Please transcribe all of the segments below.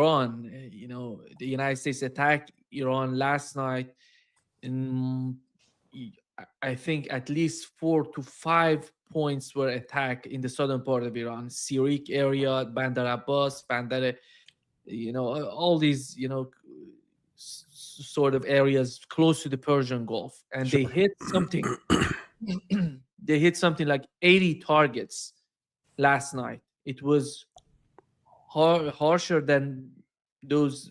Iran, the United States attacked Iran last night. In, I think at least 4 to 5 points were attacked in the southern part of Iran, Syria area, Bandar Abbas, Bandar, all these, sort of areas close to the Persian Gulf, and they Sure. hit something. They hit something like 80 targets last night. It was harsher than those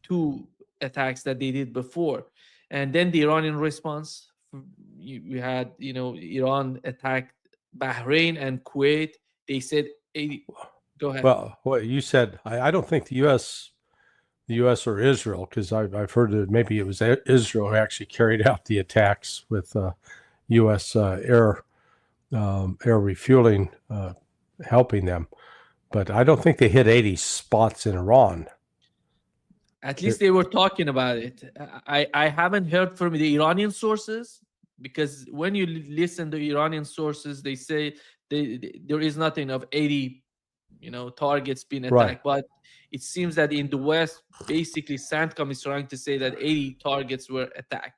two attacks that they did before. And then the Iranian response, you had, Iran attacked Bahrain and Kuwait. They said 80. Go ahead. Well, what you said, I don't think the U.S. or Israel, because I've heard that maybe it was Israel who actually carried out the attacks with U.S. Air refueling helping them. But I don't think they hit 80 spots in Iran. At least they were talking about it. I haven't heard from the Iranian sources, because when you listen to Iranian sources, they say there is nothing of 80, targets being attacked. Right. But it seems that in the West, basically, CENTCOM is trying to say that 80 targets were attacked.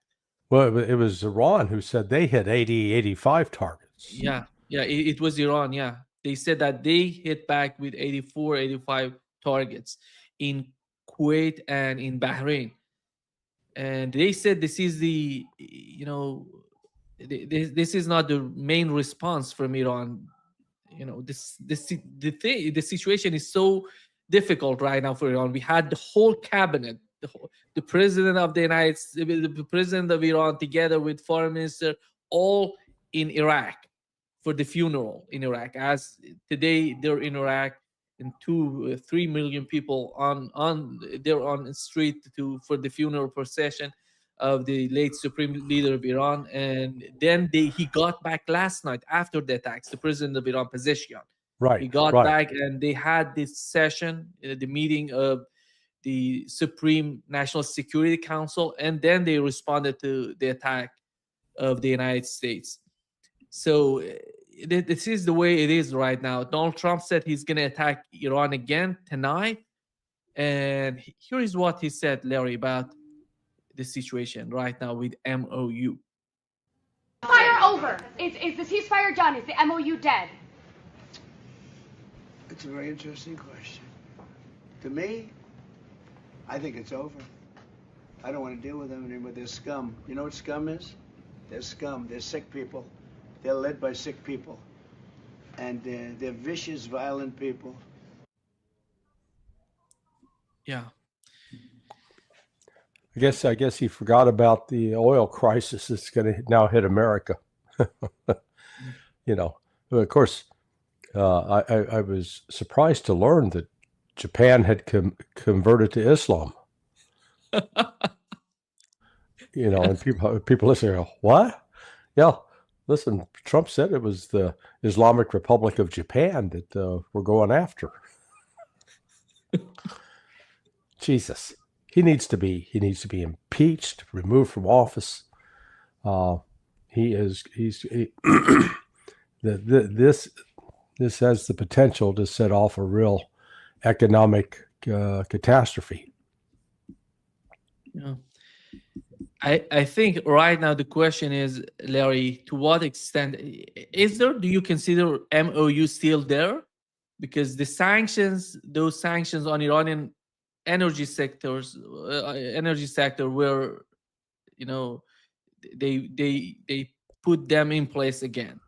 Well, it was Iran who said they hit 80, 85 targets. Yeah, it was Iran. Yeah, they said that they hit back with 84, 85 targets in Kuwait and in Bahrain. And they said this is the, this is not the main response from Iran. The situation is so difficult right now for Iran. We had the whole cabinet, the president of the United States, the president of Iran, together with foreign minister, all in Iraq for the funeral in Iraq. As today they're in Iraq, and 3 million people they're on the street for the funeral procession of the late supreme leader of Iran. And then he got back last night after the attacks, the president of Iran, Pezeshkian. Right. He got right. back, and they had this session, the meeting of the Supreme National Security Council, and then they responded to the attack of the United States. So this is the way it is right now. Donald Trump said he's going to attack Iran again tonight. And here is what he said, Larry, about the situation right now with MOU. Fire over. Is the ceasefire done? Is the MOU dead? It's a very interesting question. To me, I think it's over. I don't want to deal with them anymore. They're scum. You know what scum is? They're scum. They're sick people. They're led by sick people. And they're vicious, violent people. Yeah. I guess he forgot about the oil crisis that's going to now hit America. Of course, I was surprised to learn that Japan had converted to Islam. And people listen go, what? Yeah, listen, Trump said it was the Islamic Republic of Japan that we're going after. Jesus, he needs to be impeached, removed from office. This has the potential to set off a real economic catastrophe. Yeah. I think right now the question is, Larry, to what extent do you consider MOU still there? Because those sanctions on Iranian energy sector were, they put them in place again.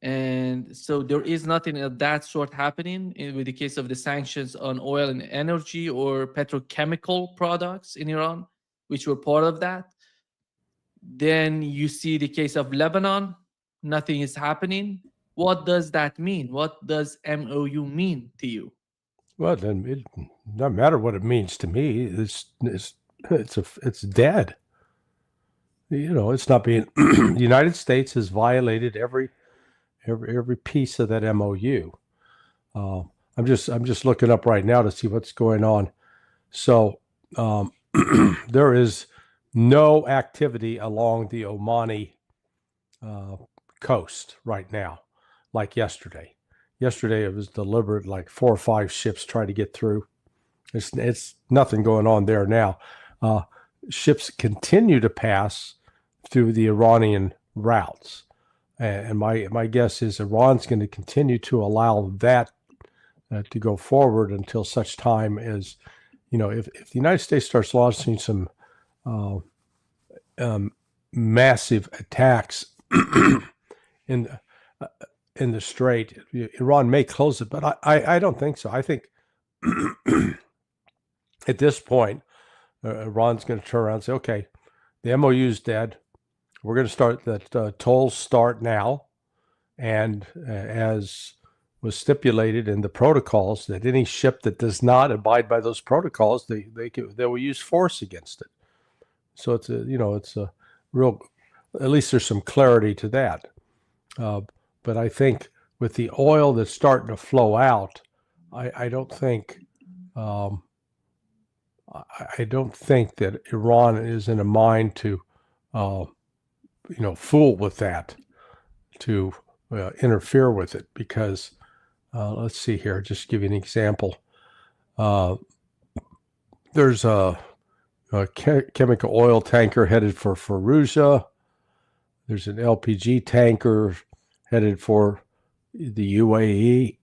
And so there is nothing of that sort happening with the case of the sanctions on oil and energy or petrochemical products in Iran, which were part of that. Then you see the case of Lebanon, nothing is happening. What does that mean? What does MOU mean to you? Well, then it doesn't matter what it means to me. It's dead. It's not being. The United States has violated every piece of that MOU. I'm just looking up right now to see what's going on. So there is no activity along the Omani coast right now, like yesterday. Yesterday it was deliberate, like 4 or 5 ships trying to get through. It's nothing going on there now. Ships continue to pass through the Iranian routes. And my guess is Iran's going to continue to allow that to go forward until such time as, if the United States starts launching some massive attacks in the Strait, Iran may close it, but I don't think so. I think at this point, Iran's going to turn around and say, okay, the MOU is dead. We're going to start that tolls start now. And as was stipulated in the protocols, that any ship that does not abide by those protocols, they will use force against it. So it's a real, at least there's some clarity to that. But I think with the oil that's starting to flow out, I don't think that Iran is in a mind to fool with that, to interfere with it, because let's see here, just give you an example. There's a chemical oil tanker headed for Fallujah. There's an LPG tanker headed for the UAE.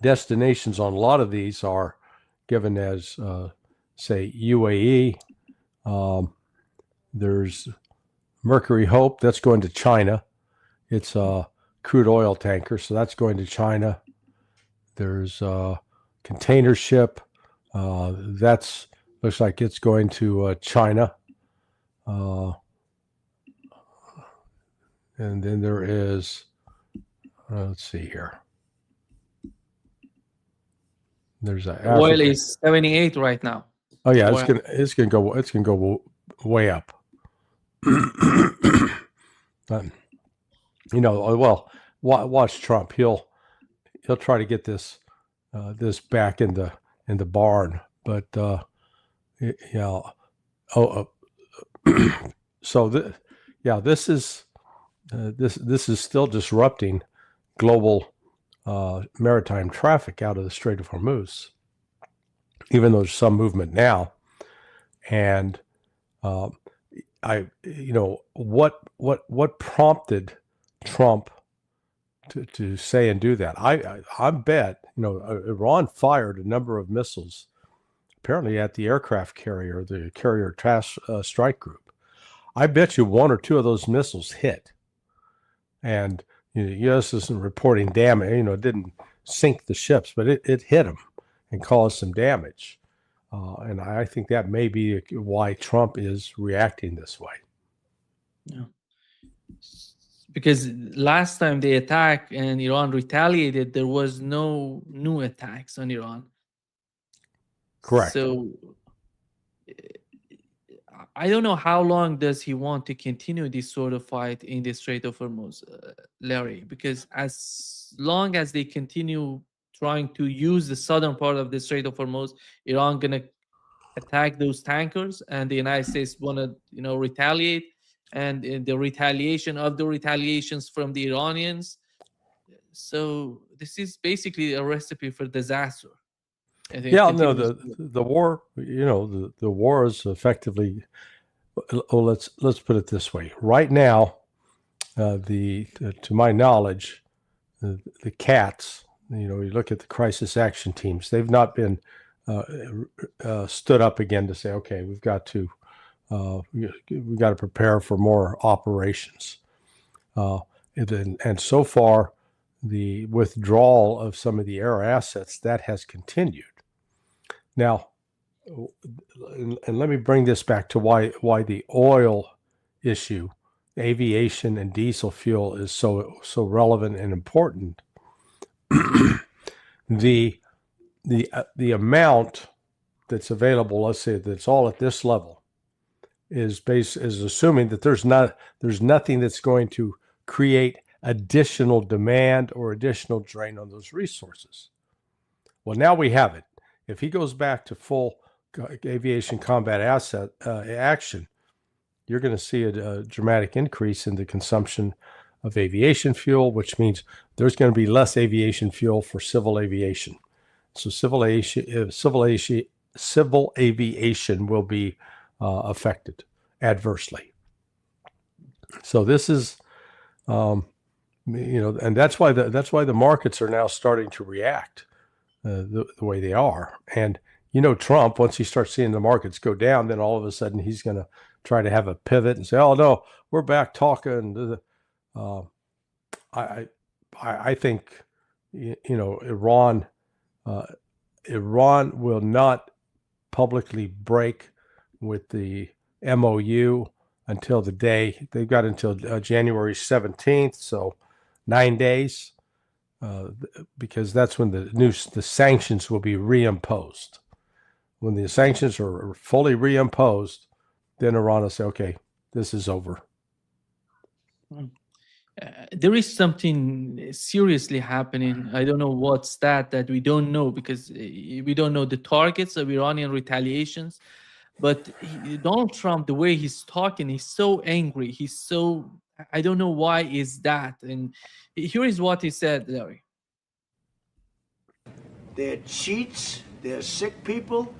Destinations on a lot of these are given as, say, UAE. There's Mercury Hope, that's going to China. It's a crude oil tanker, so that's going to China. There's a container ship. That's looks like it's going to China. And then there is, let's see here. There's a oil is 78 right now. Oh yeah, it's gonna go way up. Watch Trump. He'll try to get this back in the barn, but this is still disrupting global maritime traffic out of the Strait of Hormuz, even though there's some movement now. And what prompted Trump to say and do that? I bet Iran fired a number of missiles, apparently at the aircraft carrier, the carrier task strike group. I bet you one or two of those missiles hit, and the U.S. isn't reporting damage. It didn't sink the ships, but it hit them and caused some damage. And I think that may be why Trump is reacting this way. Yeah. Because last time they attacked and Iran retaliated, there was no new attacks on Iran. Correct. So I don't know how long does he want to continue this sort of fight in the Strait of Hormuz, Larry, because as long as they continue trying to use the southern part of the Strait of Hormuz, Iran gonna attack those tankers, and the United States wanna retaliate, and the retaliation of the retaliations from the Iranians. So this is basically a recipe for disaster. Yeah, no, the war, the war is effectively. Let's put it this way. Right now, to my knowledge, the CATs, you look at the crisis action teams, they've not been stood up again to say, okay, we've got to prepare for more operations. And so far, the withdrawal of some of the air assets, that has continued. Now, and let me bring this back to why the oil issue, aviation and diesel fuel, is so relevant and important. The amount that's available, let's say that's all at this level, is assuming that there's nothing that's going to create additional demand or additional drain on those resources. Well, now we have it. If he goes back to full aviation combat asset action, you're going to see a dramatic increase in the consumption of aviation fuel, which means there's going to be less aviation fuel for civil aviation. So civil aviation will be affected adversely. So this is, and that's why the markets are now starting to react the way they are. And Trump, once he starts seeing the markets go down, then all of a sudden he's going to try to have a pivot and say, "Oh no, we're back talking." I think Iran will not publicly break with the MOU until the day they've got until January 17th, so 9 days, because that's when the sanctions will be reimposed. When the sanctions are fully reimposed, then Iran will say, "Okay, this is over." There is something seriously happening. I don't know what's that we don't know, because we don't know the targets of Iranian retaliations. But Donald Trump, the way he's talking, he's so angry. I don't know why is that. And here is what he said, Larry. They're cheats. They're sick people.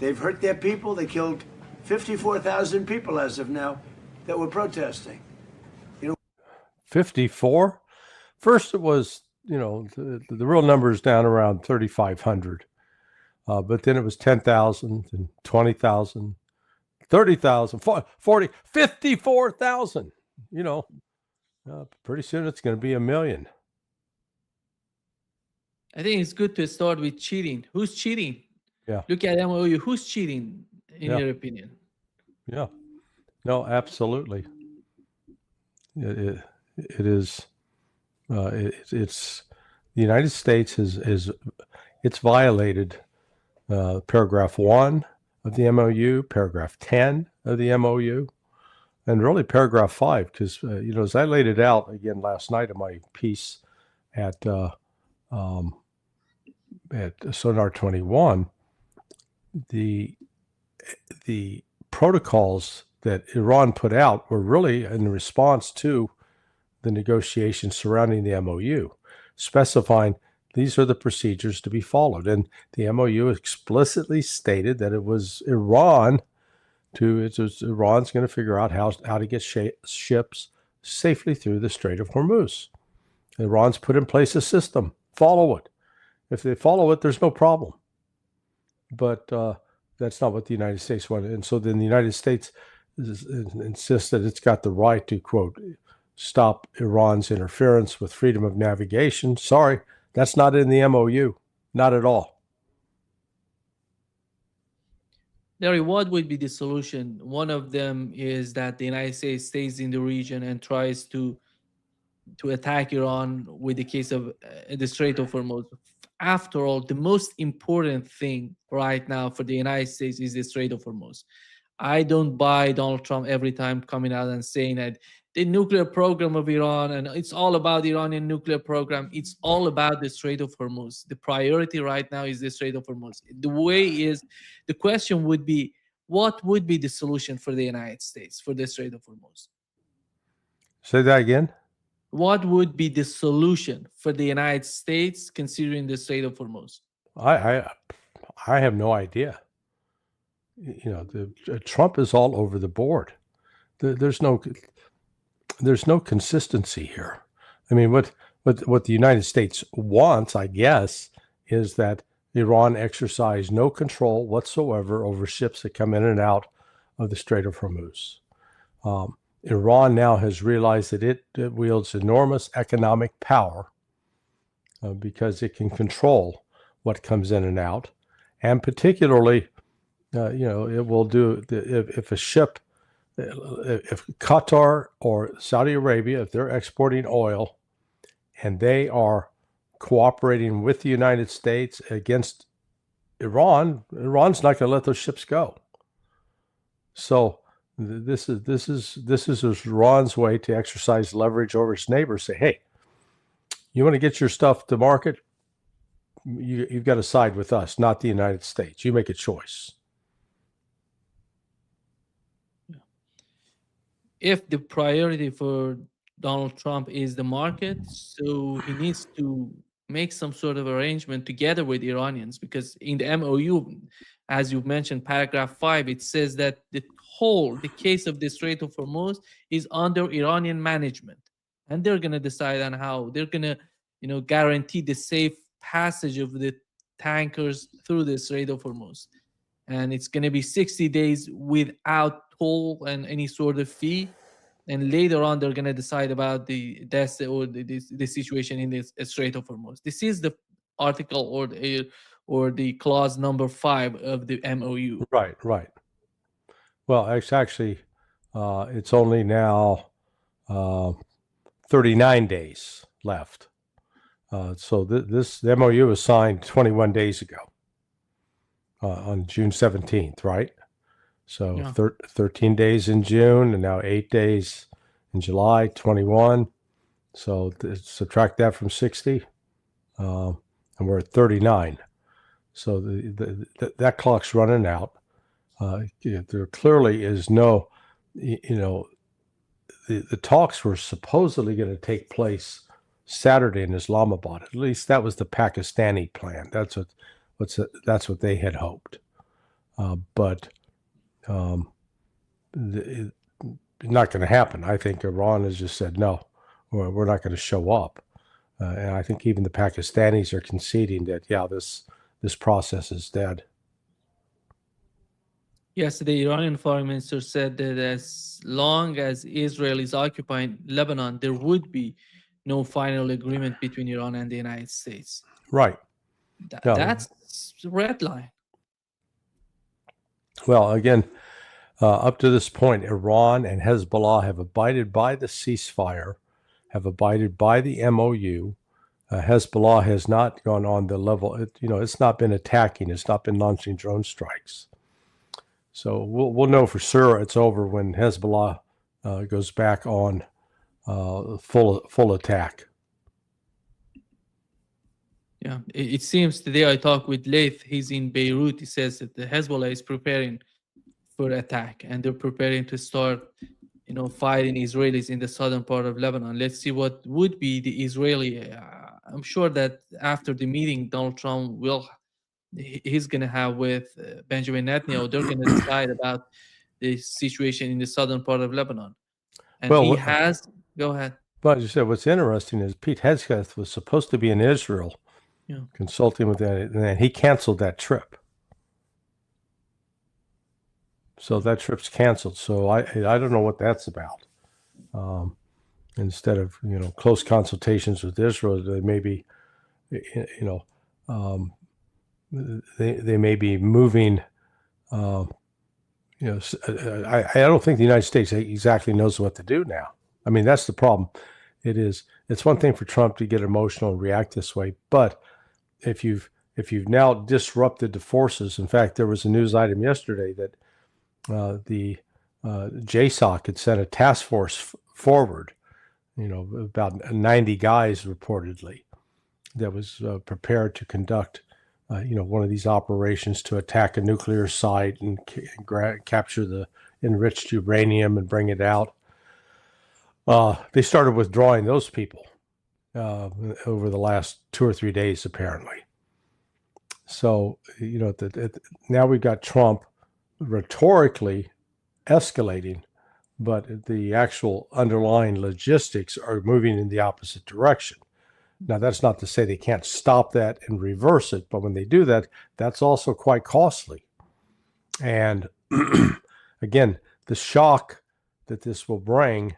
They've hurt their people. They killed 54,000 people as of now that were protesting. 54? First it was, the real number is down around 3,500. But then it was 10,000 and 20,000, 30,000, 40, 54,000. Pretty soon it's going to be 1 million. I think it's good to start with cheating. Who's cheating? Yeah. Look at MOU. Who's cheating, in your opinion? Yeah. No, absolutely. It is. It's the United States it's violated paragraph 1 of the MOU, paragraph 10 of the MOU, and really paragraph 5, because as I laid it out again last night in my piece at Sonar 21, the protocols that Iran put out were really in response to the negotiations surrounding the MOU, specifying these are the procedures to be followed. And the MOU explicitly stated that it was Iran's going to figure out how to get ships safely through the Strait of Hormuz. Iran's put in place a system. Follow it. If they follow it, there's no problem. But that's not what the United States wanted. And so then the United States insists that it's got the right to, quote, stop Iran's interference with freedom of navigation. Sorry, that's not in the MOU. Not at all. Larry, what would be the solution? One of them is that the United States stays in the region and tries to attack Iran with the case of the Strait of Hormuz. After all, the most important thing right now for the United States is the Strait of Hormuz. I don't buy Donald Trump every time coming out and saying that the nuclear program of Iran, and it's all about the Iranian nuclear program. It's all about the Strait of Hormuz. The priority right now is the Strait of Hormuz. The question would be, what would be the solution for the United States for the Strait of Hormuz? Say that again. What would be the solution for the United States considering the Strait of Hormuz? I have no idea. Trump is all over the board. There's no consistency here. I mean, what the United States wants, I guess, is that Iran exercise no control whatsoever over ships that come in and out of the Strait of Hormuz. Iran now has realized that it wields enormous economic power because it can control what comes in and out, and particularly, it will do if a ship, if Qatar or Saudi Arabia, if they're exporting oil and they are cooperating with the United States against Iran, Iran's not going to let those ships go. So this is Iran's way to exercise leverage over its neighbors. Say, hey, you want to get your stuff to market? You've got to side with us, not the United States. You make a choice. If the priority for Donald Trump is the market, so he needs to make some sort of arrangement together with Iranians, because in the MOU, as you mentioned, paragraph 5, it says that the case of the Strait of Hormuz is under Iranian management, and they're going to decide on how they're going to, guarantee the safe passage of the tankers through the Strait of Hormuz. And it's going to be 60 days without toll and any sort of fee. And later on, they're going to decide about the situation in the Strait of Hormuz. This is the article or the clause number 5 of the MOU. Right. Well, it's actually it's only now 39 days left. So the MOU was signed 21 days ago on June 17th, right? So Yeah. 13 days in June and now 8 days in July, 21. So subtract that from 60, and we're at 39. So that clock's running out. There clearly is no, the talks were supposedly going to take place Saturday in Islamabad. At least that was the Pakistani plan. That's what they had hoped. But not going to happen. I think Iran has just said no, we're not going to show up. And I think even the Pakistanis are conceding that this process is dead. Yes, the Iranian foreign minister said that as long as Israel is occupying Lebanon, there would be no final agreement between Iran and the United States. Right. No. That's red line. Well, again, up to this point, Iran and Hezbollah have abided by the ceasefire, have abided by the MOU. Hezbollah has not gone on the level. It's not been attacking. It's not been launching drone strikes. So we'll know for sure it's over when Hezbollah goes back on full attack. Yeah, it seems today I talked with Leith. He's in Beirut. He says that the Hezbollah is preparing for attack, and they're preparing to start, fighting Israelis in the southern part of Lebanon. Let's see what would be the Israeli. I'm sure that after the meeting Donald Trump he's going to have with Benjamin Netanyahu, they're going to decide about the situation in the southern part of Lebanon. And go ahead. But as you said, what's interesting is Pete Hegseth was supposed to be in Israel, consulting with that, and he canceled that trip. So that trip's canceled. So I don't know what that's about. Instead of close consultations with Israel, they may be they may be moving. I don't think the United States exactly knows what to do now. I mean, that's the problem. It's one thing for Trump to get emotional and react this way, but if you've now disrupted the forces. In fact, there was a news item yesterday that the JSOC had sent a task force forward, about 90 guys reportedly, that was prepared to conduct, one of these operations to attack a nuclear site and capture the enriched uranium and bring it out. They started withdrawing those people over the last 2 or 3 days, apparently. So, now we've got Trump rhetorically escalating, but the actual underlying logistics are moving in the opposite direction. Now, that's not to say they can't stop that and reverse it, but when they do that, that's also quite costly. And again, the shock that this will bring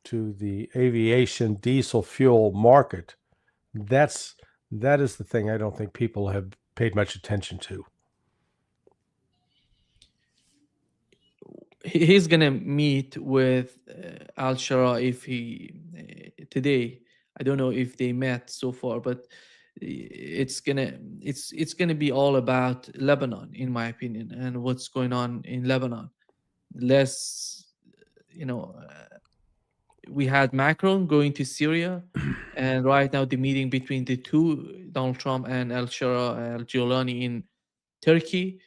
to the aviation diesel fuel market, that is the thing I don't think people have paid much attention to. He's gonna meet with al-Shara today. I don't know if they met so far, but it's gonna be all about Lebanon, in my opinion, and what's going on in Lebanon. Less, we had Macron going to Syria, and right now the meeting between the two, Donald Trump and al-Shara al-Giolani in Turkey.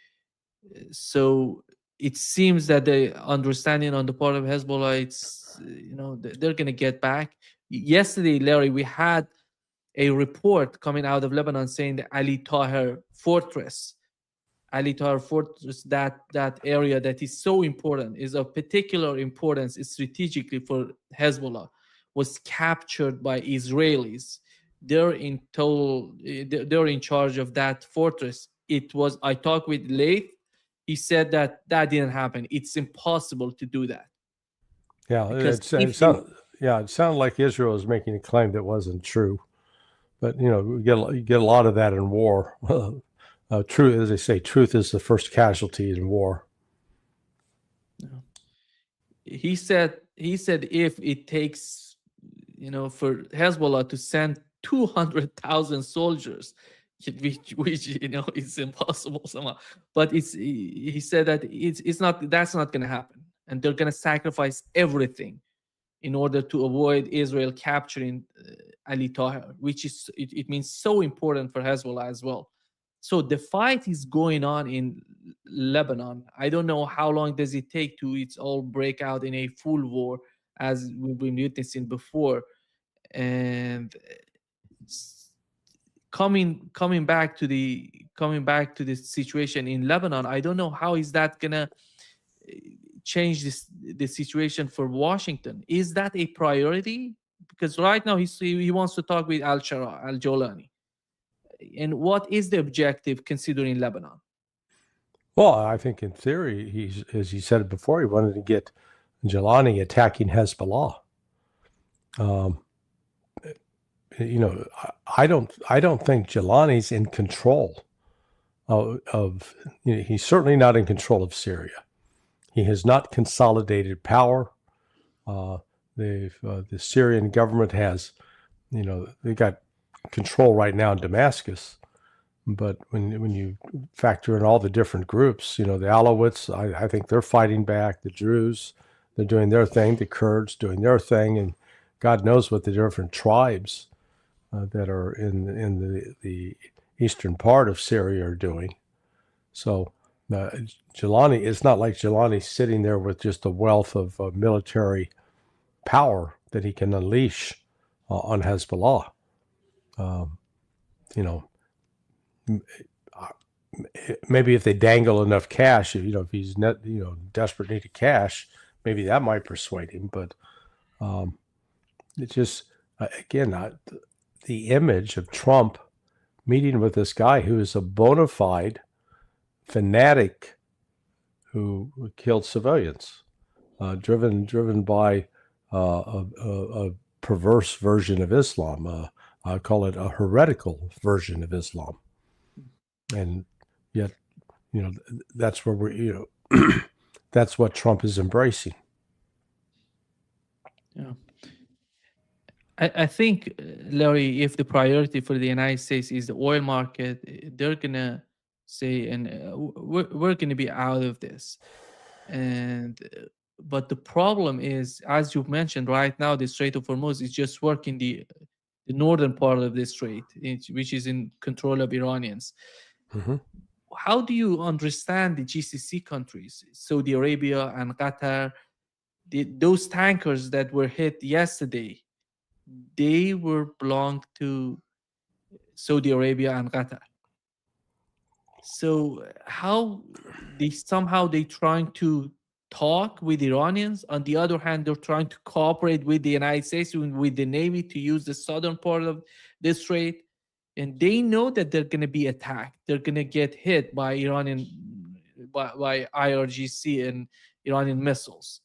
So it seems that the understanding on the part of Hezbollah, it's they're going to get back. Yesterday, Larry, we had a report coming out of Lebanon saying the Ali Tahrir fortress, that area that is so important, is of particular importance strategically for Hezbollah, was captured by Israelis. They're in charge of that fortress. I talked with Leith. He said that didn't happen. It's impossible to do that. Yeah, it sounded like Israel was making a claim that wasn't true. But you get a lot of that in war. Truth, as they say, truth is the first casualty in war. He said if it takes for Hezbollah to send 200,000 soldiers, which is impossible somehow. But he said that that's not going to happen, and they're going to sacrifice everything in order to avoid Israel capturing Ali Tahrir, which is it means so important for Hezbollah as well. So the fight is going on in Lebanon. I don't know how long does it take to it's all break out in a full war, as we've been witnessing before. And coming back to the situation in Lebanon, I don't know how is that gonna change the situation for Washington. Is that a priority? Because right now he wants to talk with al-Jolani. And what is the objective considering Lebanon? Well, I think in theory, as he said it before, he wanted to get Jolani attacking Hezbollah. I don't think Jolani's in control of he's certainly not in control of Syria. He has not consolidated power. The Syrian government has, they got control right now in Damascus. But when you factor in all the different groups, the Alawites, I think they're fighting back. The Druze, they're doing their thing. The Kurds doing their thing, and God knows what the different tribes that are in the eastern part of Syria are doing. So Jolani, it's not like Jolani's sitting there with just a wealth of military power that he can unleash on Hezbollah. Maybe if they dangle enough cash, if he's desperate need of cash, maybe that might persuade him. But it's just again the image of Trump meeting with this guy who is a bona fide fanatic who killed civilians, driven by a perverse version of Islam. I call it a heretical version of Islam. And yet, that's where we're, that's what Trump is embracing. Yeah. I think, Larry, if the priority for the United States is the oil market, they're going to say, and we're going to be out of this. But the problem is, as you've mentioned, right now, the Strait of Hormuz is just working the northern part of the strait, which is in control of Iranians. Mm-hmm. How do you understand the GCC countries, Saudi Arabia and Qatar, those tankers that were hit yesterday, they belonged to Saudi Arabia and Qatar. So how they trying to talk with Iranians. On the other hand, they're trying to cooperate with the United States, with the Navy, to use the southern part of the strait. And they know that they're going to be attacked. They're going to get hit by by IRGC and Iranian missiles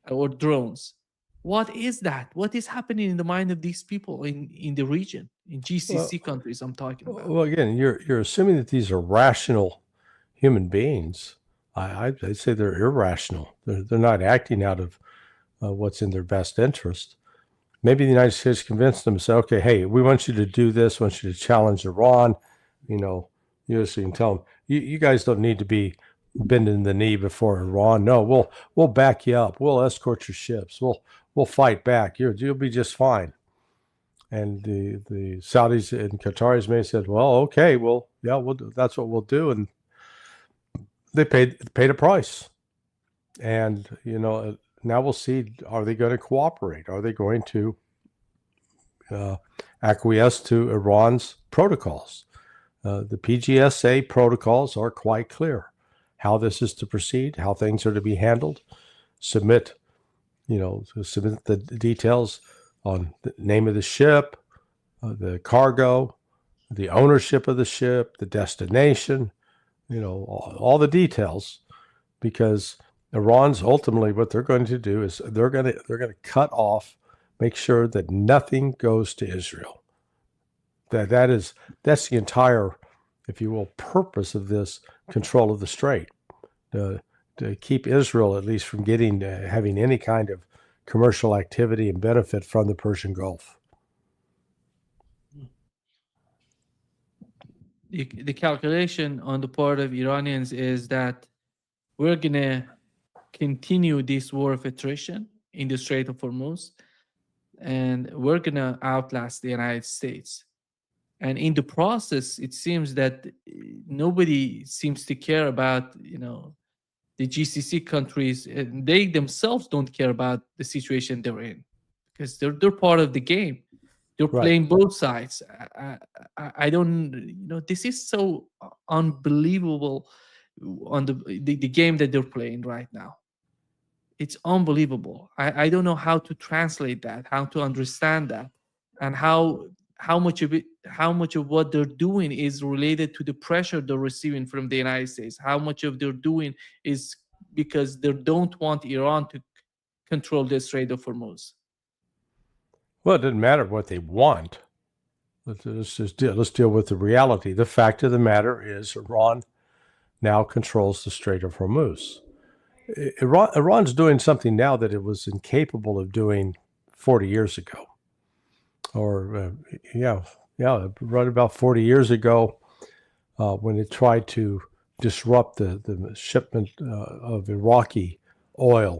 or drones. What is that? What is happening in the mind of these people in the region, in GCC countries I'm talking about? Well, again, you're assuming that these are rational human beings. I'd say they're irrational. They're not acting out of what's in their best interest. Maybe the United States convinced them to say, okay, hey, we want you to do this. We want you to challenge Iran. So you can tell them, you guys don't need to be bending the knee before Iran. No, we'll back you up. We'll escort your ships. We'll fight back. You'll be just fine. And the Saudis and Qataris may have said, well, okay, we'll do. That's what we'll do. And they paid a price. And, now we'll see, are they going to cooperate? Are they going to acquiesce to Iran's protocols? The PGSA protocols are quite clear how this is to proceed, how things are to be handled. Submit the details on the name of the ship, the cargo, the ownership of the ship, the destination, all the details, because Iran's ultimately what they're going to do is they're going to cut off, make sure that nothing goes to Israel. That's the entire, if you will, purpose of this control of the strait, to keep Israel at least from having any kind of commercial activity and benefit from the Persian Gulf. The calculation on the part of Iranians is that we're going to continue this war of attrition in the Strait of Hormuz, and we're going to outlast the United States. And in the process, it seems that nobody seems to care about, the GCC countries. They themselves don't care about the situation they're in, because they're part of the game. They're playing both sides. I don't, this is so unbelievable on the game that they're playing right now. It's unbelievable. I don't know how to translate that, how to understand that, and how much of what they're doing is related to the pressure they're receiving from the United States. How much of they're doing is because they don't want Iran to control the Strait of Hormuz. Well, it doesn't matter what they want. Let's deal with the reality. The fact of the matter is Iran now controls the Strait of Hormuz. Iran's doing something now that it was incapable of doing 40 years ago. Or, right about 40 years ago, when it tried to disrupt the shipment of Iraqi oil